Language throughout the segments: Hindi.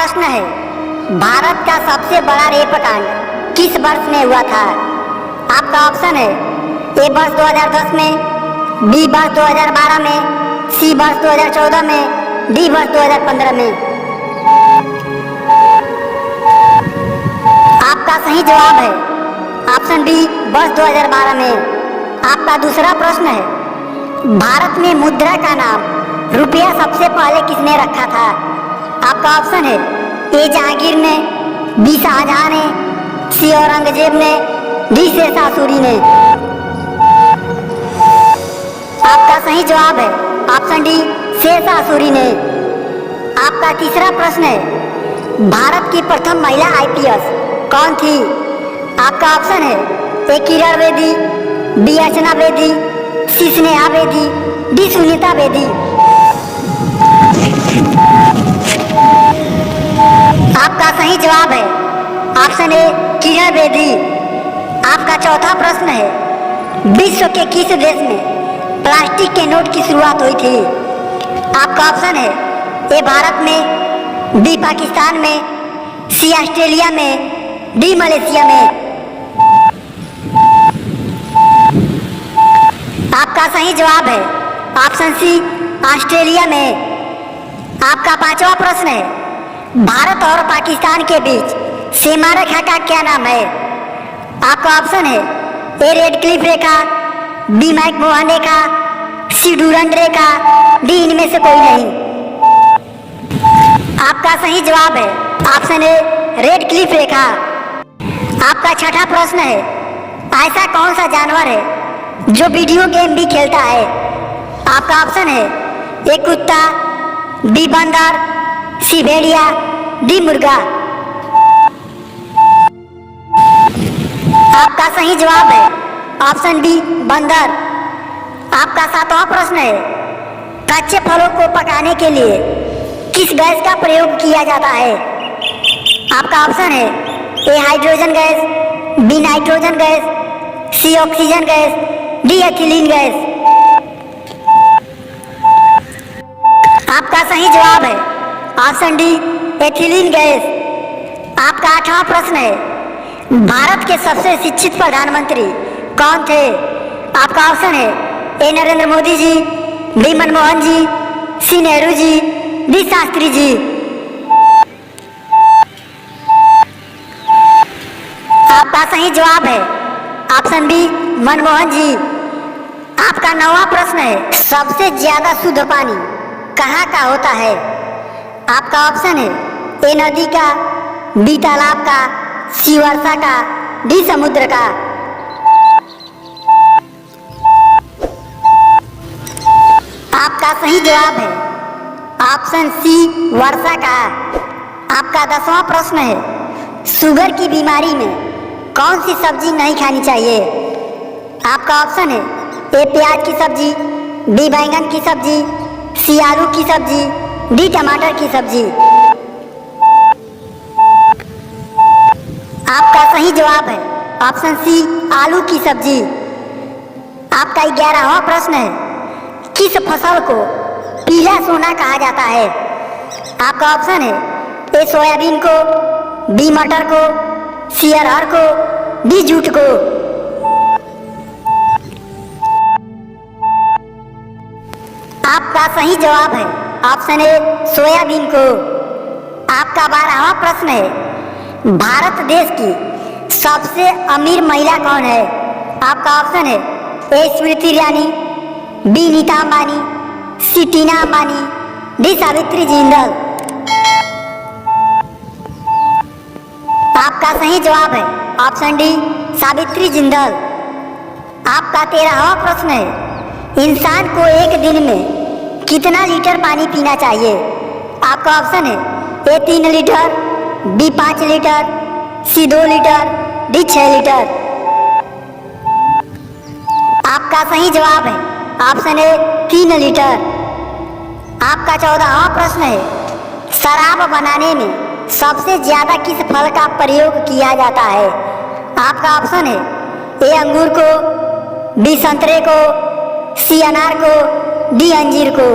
प्रश्न है, भारत का सबसे बड़ा रेपकांड किस वर्ष में हुआ था? आपका ऑप्शन है ए वर्ष 2010 में, बी वर्ष 2012 में, सी वर्ष 2014 में, डी वर्ष 2015 में। आपका सही जवाब है ऑप्शन बी वर्ष 2012 में। आपका दूसरा प्रश्न है, भारत में मुद्रा का नाम रुपया सबसे पहले किसने रखा था? आपका ऑप्शन है ए जहांगीर ने, बी शाहजहां ने, सी औरंगजेब ने, डी शेरशाह सूरी ने। आपका सही जवाब है ऑप्शन डी शेरशाह सूरी ने। आपका तीसरा प्रश्न है, भारत की प्रथम महिला आईपीएस कौन थी? आपका ऑप्शन है ए किरण बेदी, बी अर्चना बेदी, सी स्नेहा बेदी, डी सुनीता बेदी। आपका सही जवाब है ऑप्शन ए किरण बेदी। आपका चौथा प्रश्न है, विश्व के किस देश में प्लास्टिक के नोट की शुरुआत हुई थी? आपका ऑप्शन है ए भारत में, बी पाकिस्तान में, सी ऑस्ट्रेलिया में, डी मलेशिया में। आपका सही जवाब है ऑप्शन सी ऑस्ट्रेलिया में। आपका पांचवा प्रश्न है, भारत और पाकिस्तान के बीच सीमा रेखा का क्या नाम है? आपका ऑप्शन है ए रेड क्लिफ रेखा, बी मैकमोहन रेखा, सी डूरंड रेखा, डी इनमें से कोई नहीं। आपका सही जवाब है ऑप्शन ए रेड क्लिफ रेखा। आपका छठा प्रश्न है, ऐसा कौन सा जानवर है जो वीडियो गेम भी खेलता है? आपका ऑप्शन है ए कुत्ता, बी बंदर, सी भेड़िया, डी मुर्गा। आपका सही जवाब है ऑप्शन बी बंदर। आपका सातवां प्रश्न है, कच्चे फलों को पकाने के लिए किस गैस का प्रयोग किया जाता है? आपका ऑप्शन है A hydrogen gas, B nitrogen gas, C oxygen gas, D ethylene gas. आपका सही जवाब है ऑप्शन डी एथिलीन गैस। आपका आठवां प्रश्न है, भारत के सबसे शिक्षित प्रधानमंत्री कौन थे? आपका ऑप्शन है ए नरेंद्र मोदी जी, बी मनमोहन जी, सी नेहरू जी, डी शास्त्री जी। आपका सही जवाब है ऑप्शन बी मनमोहन जी। आपका नौवां प्रश्न है, सबसे ज्यादा शुद्ध पानी कहाँ का होता है? आपका ऑप्शन है ए नदी का, बी तालाब का, सी वर्षा का, डी समुद्र का। आपका सही जवाब है ऑप्शन सी वर्षा का। आपका 10वां प्रश्न है, शुगर की बीमारी में कौन सी सब्जी नहीं खानी चाहिए? आपका ऑप्शन है ए प्याज की सब्जी, बी बैंगन की सब्जी, सी आलू की सब्जी, डी टमाटर की सब्जी। आपका सही जवाब है ऑप्शन सी आलू की सब्जी। आपका 11वां प्रश्न है, किस फसल को पीला सोना कहा जाता है? आपका ऑप्शन है ए सोयाबीन को, बी मटर को, सी अरहर को, डी जूट को। आपका सही जवाब है ऑप्शन ए सोयाबीन को। आपका 12वां प्रश्न है, भारत देश की सबसे अमीर महिला कौन है? आपका ऑप्शन है ए स्मृति ईरानी, बी नीता अंबानी, सी टीना अंबानी, डी सावित्री जिंदल। आपका सही जवाब है ऑप्शन डी सावित्री जिंदल। आपका 13वां प्रश्न है, इंसान को एक दिन में कितना लीटर पानी पीना चाहिए? आपका ऑप्शन है ए 3 लीटर, बी 5 लीटर, सी 2 लीटर, डी 6 लीटर। आपका सही जवाब है ऑप्शन ए 3 लीटर। आपका 14वां प्रश्न है, शराब बनाने में सबसे ज्यादा किस फल का प्रयोग किया जाता है? आपका ऑप्शन है ए अंगूर को, बी संतरे को, सी अनार को, डी अंजीर को।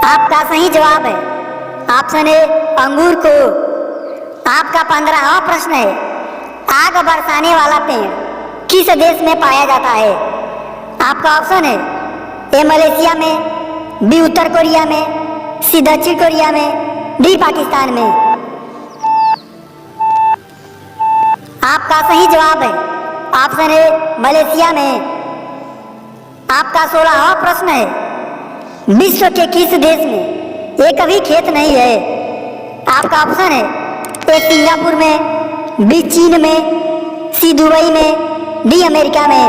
आपका सही जवाब है ऑप्शन ए अंगूर को। आपका 15वां प्रश्न है, आग बरसाने वाला पेड़ किस देश में पाया जाता है? आपका ऑप्शन है ए मलेशिया में, बी उत्तर कोरिया में, सी दक्षिण कोरिया में, डी पाकिस्तान में। आपका सही जवाब है ऑप्शन ए मलेशिया में। आपका 16वां प्रश्न है, विश्व के किस देश में एक भी खेत नहीं है? आपका ऑप्शन है ए सिंगापुर में, बी चीन में, सी दुबई में, डी अमेरिका में।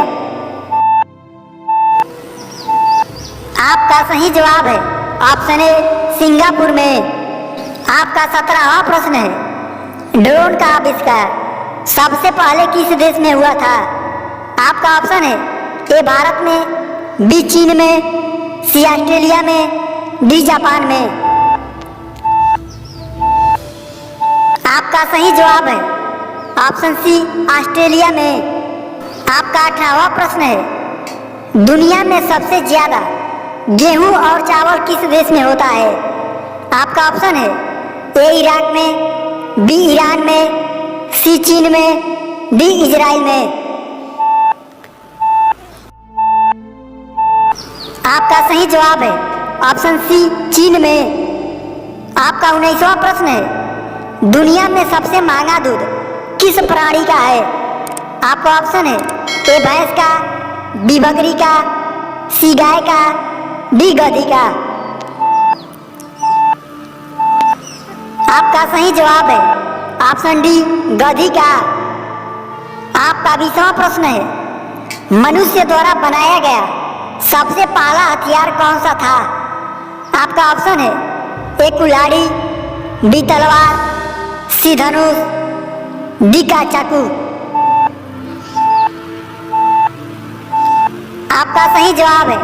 आपका सही जवाब है ऑप्शन ए सिंगापुर में। आपका 17वां प्रश्न है, ड्रोन का आविष्कार सबसे पहले किस देश में हुआ था? आपका ऑप्शन है ए भारत में, बी चीन में, सी ऑस्ट्रेलिया में, डी जापान में। आपका सही जवाब है ऑप्शन सी ऑस्ट्रेलिया में। आपका 18वां प्रश्न है, दुनिया में सबसे ज्यादा गेहूं और चावल किस देश में होता है? आपका ऑप्शन है ए इराक में, बी ईरान में, सी चीन में, डी इजराइल में। आपका सही जवाब है ऑप्शन सी चीन में। आपका 19वां प्रश्न है, दुनिया में सबसे महंगा दूध किस प्राणी का है? आपका ऑप्शन है ए भैंस का, बी बकरी का, सी गाय का, डी गधी का। आपका सही जवाब है ऑप्शन डी गधी का। आपका 20वां प्रश्न है, मनुष्य द्वारा बनाया गया सबसे पहला हथियार कौन सा था? आपका ऑप्शन है ए कुल्हाड़ी, बी तलवार, सी धनुष, डी का चाकू। आपका सही जवाब है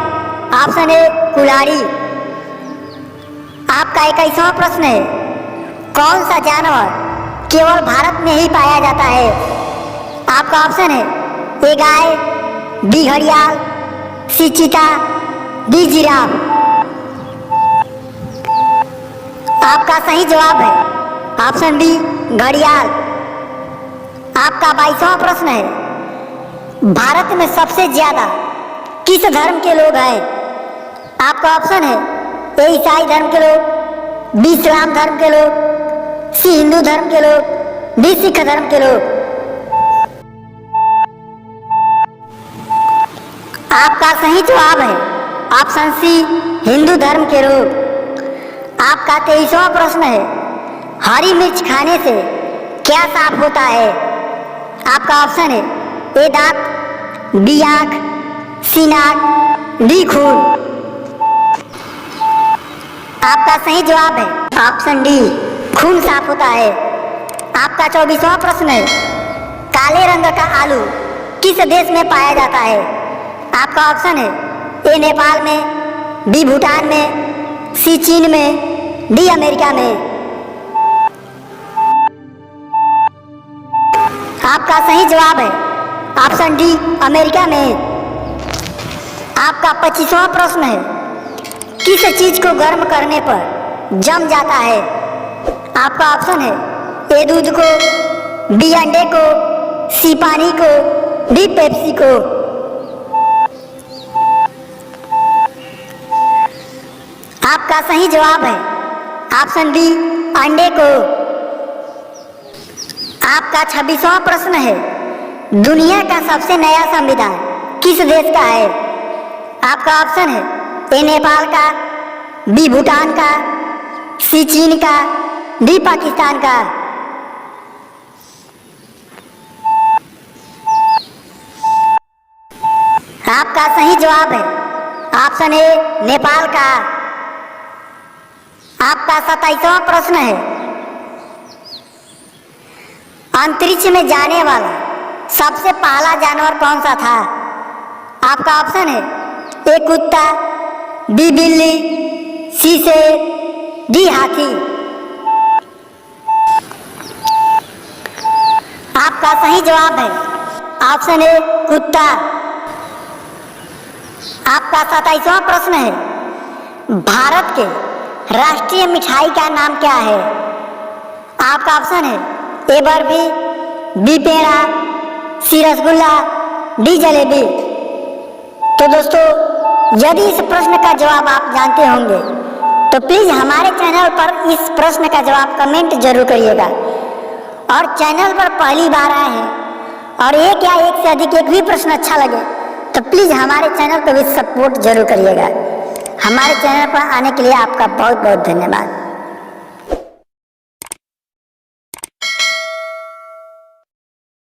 ऑप्शन ए कुल्हाड़ी। आपका 21वां प्रश्न है, कौन सा जानवर केवल भारत में ही पाया जाता है? आपका ऑप्शन है ए गाय, बी घड़ियाल, सी चीता, डी जिराफ। आपका सही जवाब है ऑप्शन डी घड़ियाल। आपका 22वां प्रश्न है, भारत में सबसे ज्यादा किस धर्म के लोग हैं? आपका ऑप्शन है ए ईसाई धर्म के लोग, बी इस्लाम धर्म के लोग, सी हिंदू धर्म के लोग, डी सिख धर्म के लोग। आपका सही जवाब है ऑप्शन सी हिंदू धर्म के लोग। आपका 23वां प्रश्न है, हरी मिर्च खाने से क्या साफ होता है? आपका ऑप्शन है ए दांत, बी आंख, सी नाक, डी खून। आपका सही जवाब है ऑप्शन डी खून साफ होता है। आपका 24वां प्रश्न है, काले रंग का आलू किस देश में पाया जाता है? आपका ऑप्शन है ए नेपाल में, बी भूटान में, सी चीन में, डी अमेरिका में। आपका सही जवाब है ऑप्शन डी अमेरिका में। आपका 25वां प्रश्न है, किस चीज को गर्म करने पर जम जाता है? आपका ऑप्शन है ए दूध को, बी अंडे को, सी पानी को, डी पेप्सी को। आपका सही जवाब है ऑप्शन बी अंडे को। आपका 26वां प्रश्न है, दुनिया का सबसे नया संविधान किस देश का है? आपका ऑप्शन है ए नेपाल का, बी भूटान का, सी चीन का, डी पाकिस्तान का। आपका सही जवाब है ऑप्शन ए नेपाल का। आपका 27वां प्रश्न है, अंतरिक्ष में जाने वाला सबसे पहला जानवर कौन सा था? आपका ऑप्शन है ए कुत्ता, बी बिल्ली, सी शेर, डी हाथी। आपका सही जवाब है ऑप्शन ए कुत्ता। आपका 27वां प्रश्न है, भारत के राष्ट्रीय मिठाई का नाम क्या है? आपका ऑप्शन है ए बर्फी, बी पेड़ा, सी रसगुल्ला, डी जलेबी। तो दोस्तों, यदि इस प्रश्न का जवाब आप जानते होंगे तो प्लीज हमारे चैनल पर इस प्रश्न का जवाब कमेंट जरूर करिएगा। और चैनल पर पहली बार आए हैं और एक या एक से अधिक एक भी प्रश्न अच्छा लगे तो प्लीज हमारे चैनल को भी सपोर्ट जरूर करिएगा। हमारे चैनल पर आने के लिए आपका बहुत बहुत धन्यवाद।